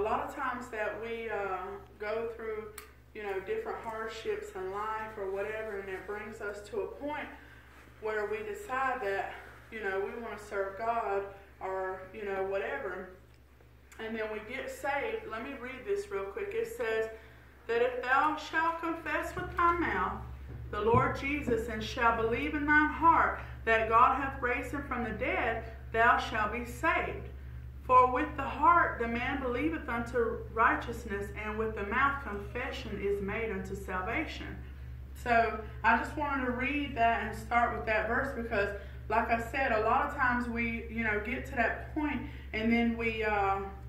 lot of times that we go through, different hardships in life or whatever, and it brings us to a point where we decide that, we want to serve God or, whatever. And then we get saved. Let me read this real quick. It says that if thou shalt confess with thy mouth the Lord Jesus, and shalt believe in thine heart that God hath raised him from the dead, thou shalt be saved. For with the heart the man believeth unto righteousness, and with the mouth confession is made unto salvation. So I just wanted to read that and start with that verse, because like I said, a lot of times we, get to that point, and then we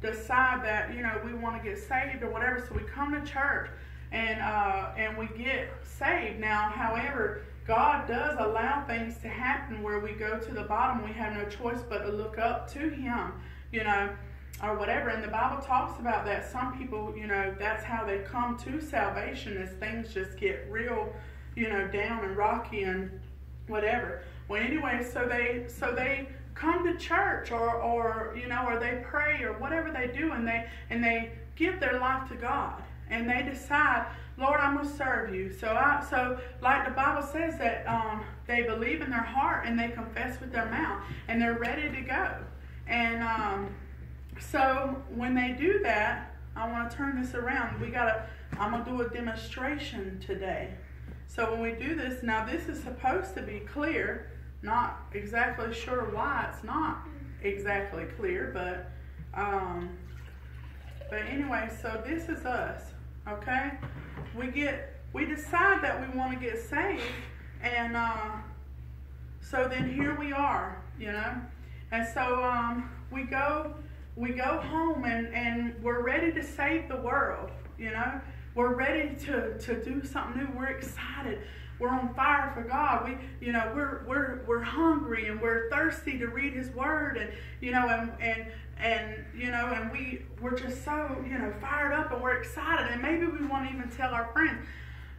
decide that, we want to get saved or whatever. So we come to church and we get saved. Now, however, God does allow things to happen where we go to the bottom. We have no choice but to look up to him, or whatever. And the Bible talks about that. Some people, that's how they come to salvation, as things just get real, down and rocky and whatever. Well, anyway, so they come to church or they pray or whatever they do, and they give their life to God, and they decide, Lord, I'm going to serve you. So like the Bible says that they believe in their heart and they confess with their mouth, and they're ready to go. And so when they do that, I want to turn this around. I'm going to do a demonstration today. So when we do this, now this is supposed to be clear. Not exactly sure why it's not exactly clear, but anyway, so this is us, okay? We decide that we want to get saved, and so then here we are, and so we go home and we're ready to save the world, We're ready to do something new. We're excited. We're on fire for God. We're hungry and we're thirsty to read His Word, and we're just so fired up, and we're excited, and maybe we won't even tell our friends.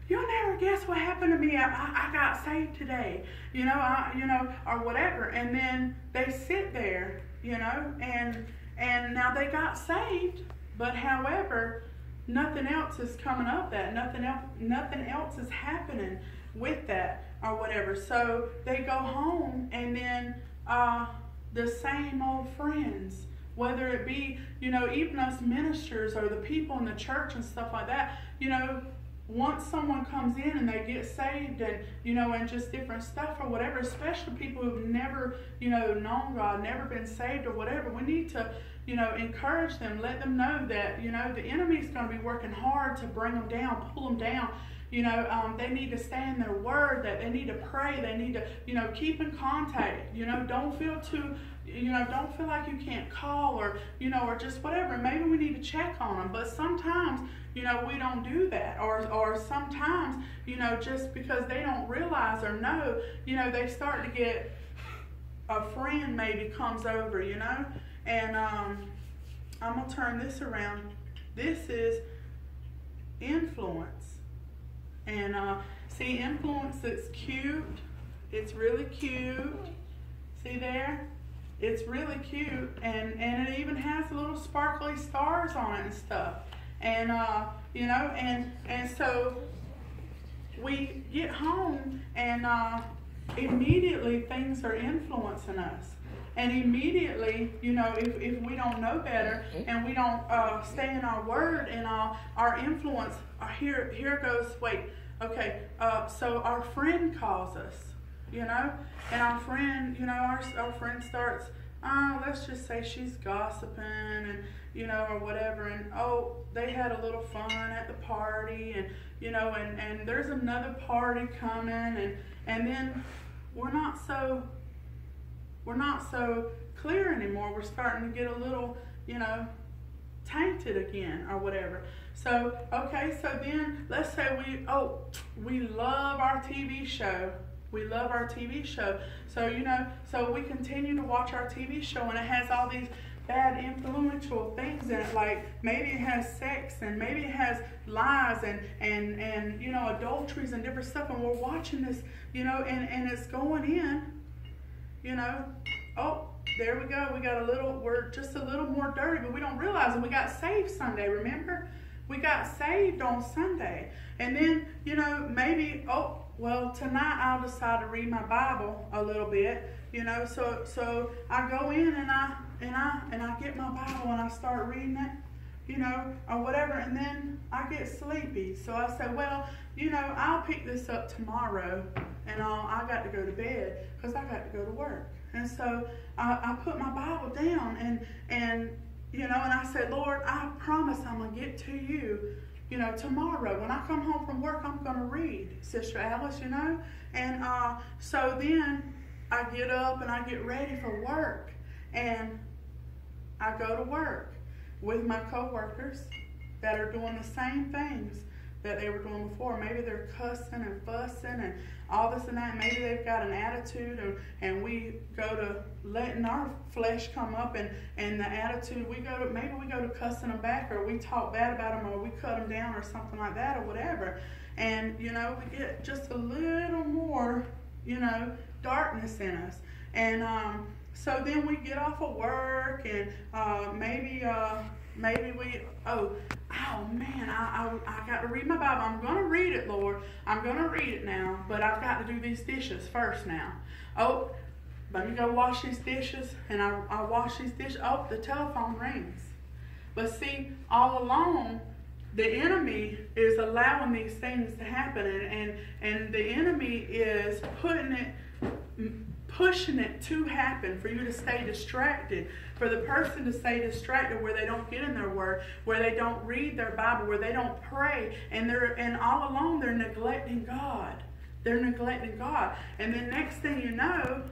You'll never guess what happened to me. I got saved today, or whatever. And then they sit there, and now they got saved, but however, nothing else is coming up that. Nothing else is happening with that or whatever. So they go home, and then the same old friends, whether it be, even us ministers or the people in the church and stuff like that, once someone comes in and they get saved and, and just different stuff or whatever, especially people who've never, known God, never been saved or whatever, we need to, encourage them, let them know that, the enemy's going to be working hard to bring them down, pull them down. They need to stay in their word, that they need to pray, they need to, keep in contact, don't feel too, don't feel like you can't call or, or just whatever. Maybe we need to check on them, but sometimes, we don't do that, or sometimes, just because they don't realize or know, they start to get, a friend maybe comes over, and I'm going to turn this around. This is influence. And see, influence, it's cute. It's really cute. See there? It's really cute. And it even has little sparkly stars on it and stuff. And, and so we get home, and immediately things are influencing us. And immediately, if we don't know better and we don't stay in our word and our influence, here goes, wait, okay, so our friend calls us, and our friend, our friend starts, let's just say she's gossiping and, or whatever, and they had a little fun at the party, and, and there's another party coming, and then we're not so clear anymore. We're starting to get a little, tainted again or whatever. So, okay, so then let's say we love our TV show. We love our TV show. So, so we continue to watch our TV show, and it has all these bad influential things in it, like maybe it has sex, and maybe it has lies and adulteries and different stuff, and we're watching this, and it's going in, there we go. We're just a little more dirty, but we don't realize it. We got saved Sunday, remember? We got saved on Sunday. And then, maybe, tonight I'll decide to read my Bible a little bit, so I go in and I get my Bible and I start reading it, or whatever, and then I get sleepy. So I say, I'll pick this up tomorrow, and I got to go to bed because I got to go to work. And so I put my Bible down and I said, Lord, I promise I'm going to get to you, tomorrow. When I come home from work, I'm going to read, Sister Alice, And so then I get up and I get ready for work. And I go to work with my co-workers that are doing the same things that they were doing before. Maybe they're cussing and fussing and all this and that. Maybe they've got an attitude, and we go to letting our flesh come up, and the attitude, maybe we go to cussing them back, or we talk bad about them, or we cut them down or something like that, or whatever. And, we get just a little more, darkness in us. And so then we get off of work, and maybe we, I got to read my Bible. I'm going to read it, Lord. I'm going to read it now, but I've got to do these dishes first now. Oh, let me go wash these dishes, and I wash these dishes. Oh, the telephone rings. But see, all along, the enemy is allowing these things to happen, and the enemy is pushing it to happen for you to stay distracted, for the person to stay distracted where they don't get in their word, where they don't read their Bible, where they don't pray, and all along they're neglecting God. They're neglecting God. And then next thing you know,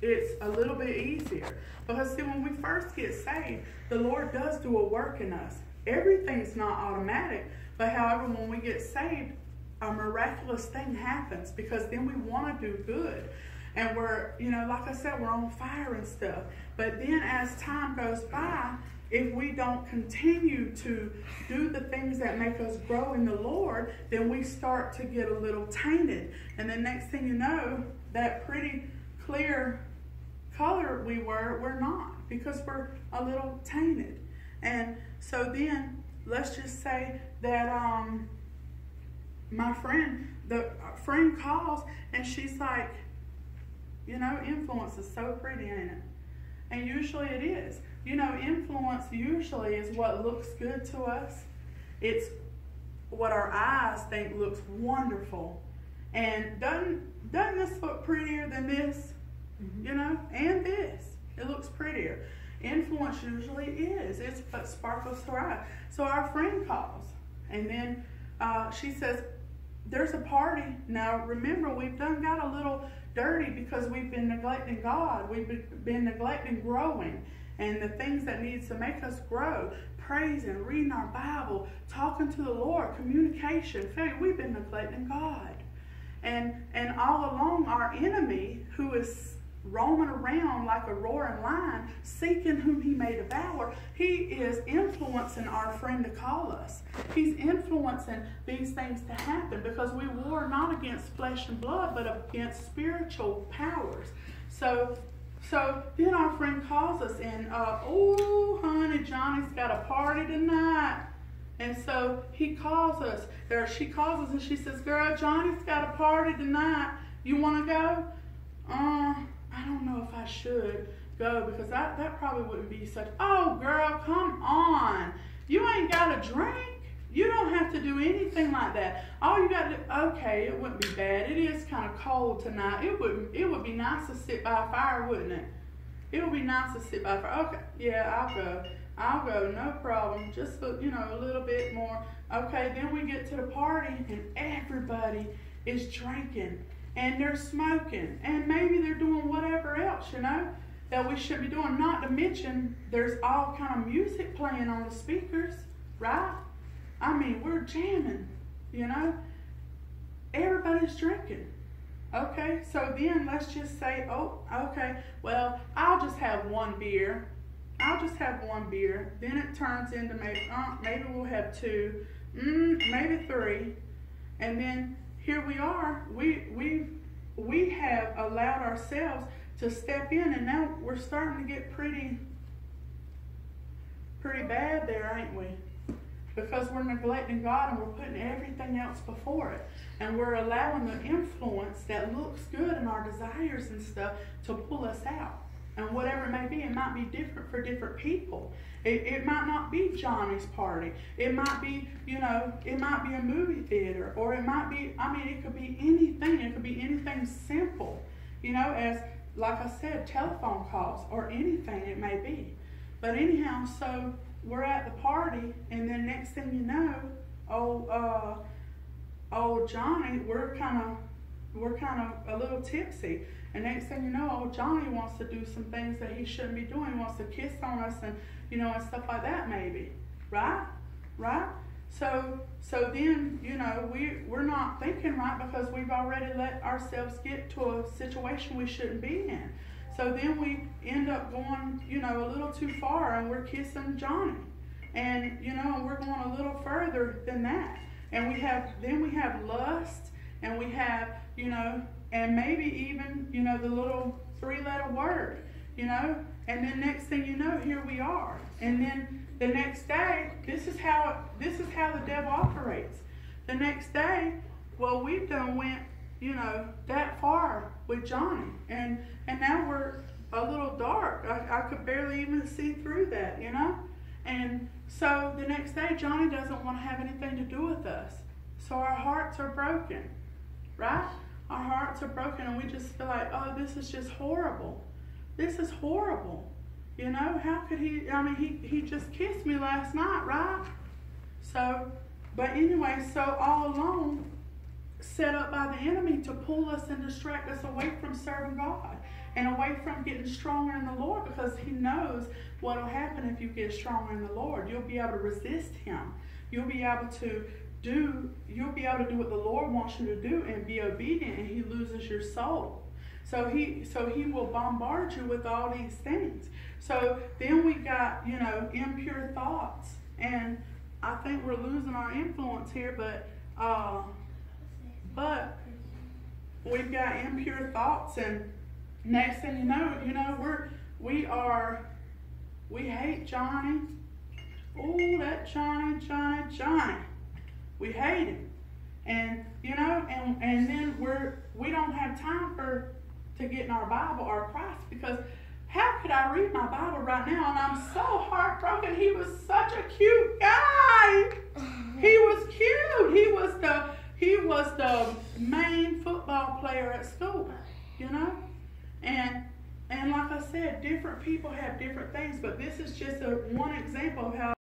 it's a little bit easier. Because see, when we first get saved, the Lord does do a work in us. Everything's not automatic, but however, when we get saved, a miraculous thing happens, because then we want to do good. And we're, like I said, we're on fire and stuff. But then as time goes by, if we don't continue to do the things that make us grow in the Lord, then we start to get a little tainted. And then next thing you know, that pretty clear color we're not, because we're a little tainted. And so then, let's just say that my friend calls, and she's like, influence is so pretty, ain't it? And usually it is. Influence usually is what looks good to us. It's what our eyes think looks wonderful. And doesn't this look prettier than this? And this. It looks prettier. Influence usually is. It's what sparkles to our eye. So our friend calls, and then she says, there's a party. Now remember, we've got a little dirty because we've been neglecting God. We've been neglecting growing and the things that needs to make us grow. Praising, reading our Bible, talking to the Lord, communication. We've been neglecting God. And all along, our enemy, who is roaming around like a roaring lion, seeking whom he may devour, he is influencing our friend to call us. He's influencing these things to happen, because we war not against flesh and blood, but against spiritual powers. So then our friend calls us, and oh honey, Johnny's got a party tonight. And so he calls us, or she calls us, and she says, girl, Johnny's got a party tonight. You want to go? I don't know if I should go, because that probably wouldn't be such, oh girl, come on. You ain't got a drink. You don't have to do anything like that. All you got to do, okay, it wouldn't be bad. It is kind of cold tonight. It would be nice to sit by a fire, wouldn't it? It would be nice to sit by a fire. Okay, yeah, I'll go, no problem. Just, a little bit more. Okay, then we get to the party, and everybody is drinking, and they're smoking, and maybe they're doing whatever else, that we should be doing. Not to mention, there's all kind of music playing on the speakers, right? I mean, we're jamming, Everybody's drinking. Okay, so then let's just say, oh, okay, well, I'll just have one beer. Then it turns into maybe we'll have two, maybe three. And then here we are. We have allowed ourselves to step in, and now we're starting to get pretty bad there, ain't we? Because we're neglecting God and we're putting everything else before it. And we're allowing the influence that looks good in our desires and stuff to pull us out. And whatever it may be, it might be different for different people. It might not be Johnny's party. It might be, it might be a movie theater. Or it might be, it could be anything. It could be anything simple. As, like I said, telephone calls or anything it may be. But anyhow, so we're at the party, and then next thing you know, old Johnny, we're kind of a little tipsy, and next thing you know, old Johnny wants to do some things that he shouldn't be doing. He wants to kiss on us and and stuff like that, maybe, right? So then we're not thinking right because we've already let ourselves get to a situation we shouldn't be in. So then we end up going, a little too far, and we're kissing Johnny. And, we're going a little further than that. And we have lust, and we have, and maybe even, the little 3-letter word, and then next thing you know, here we are. And then the next day, this is how the devil operates. The next day, well, we've done went, that far with Johnny. And now we're a little dark. I could barely even see through that, And so the next day, Johnny doesn't want to have anything to do with us. So our hearts are broken, right? Our hearts are broken, and we just feel like, oh, this is just horrible. This is horrible. How could he, he just kissed me last night, right? So, but anyway, so all along, set up by the enemy to pull us and distract us away from serving God and away from getting stronger in the Lord, because he knows what will happen if you get stronger in the Lord. You'll be able to resist him. You'll be able to do what the Lord wants you to do and be obedient, and he loses your soul. So he will bombard you with all these things. So then we got, impure thoughts, and I think we're losing our influence here, but we've got impure thoughts, and next thing you know, we hate Johnny. Oh, that Johnny. We hate him. And and then we don't have time to get in our Bible or Christ, because how could I read my Bible right now? And I'm so heartbroken. He was such a cute guy. He was cute. He was the main football player at school, And like I said, different people have different things, but this is just one example of how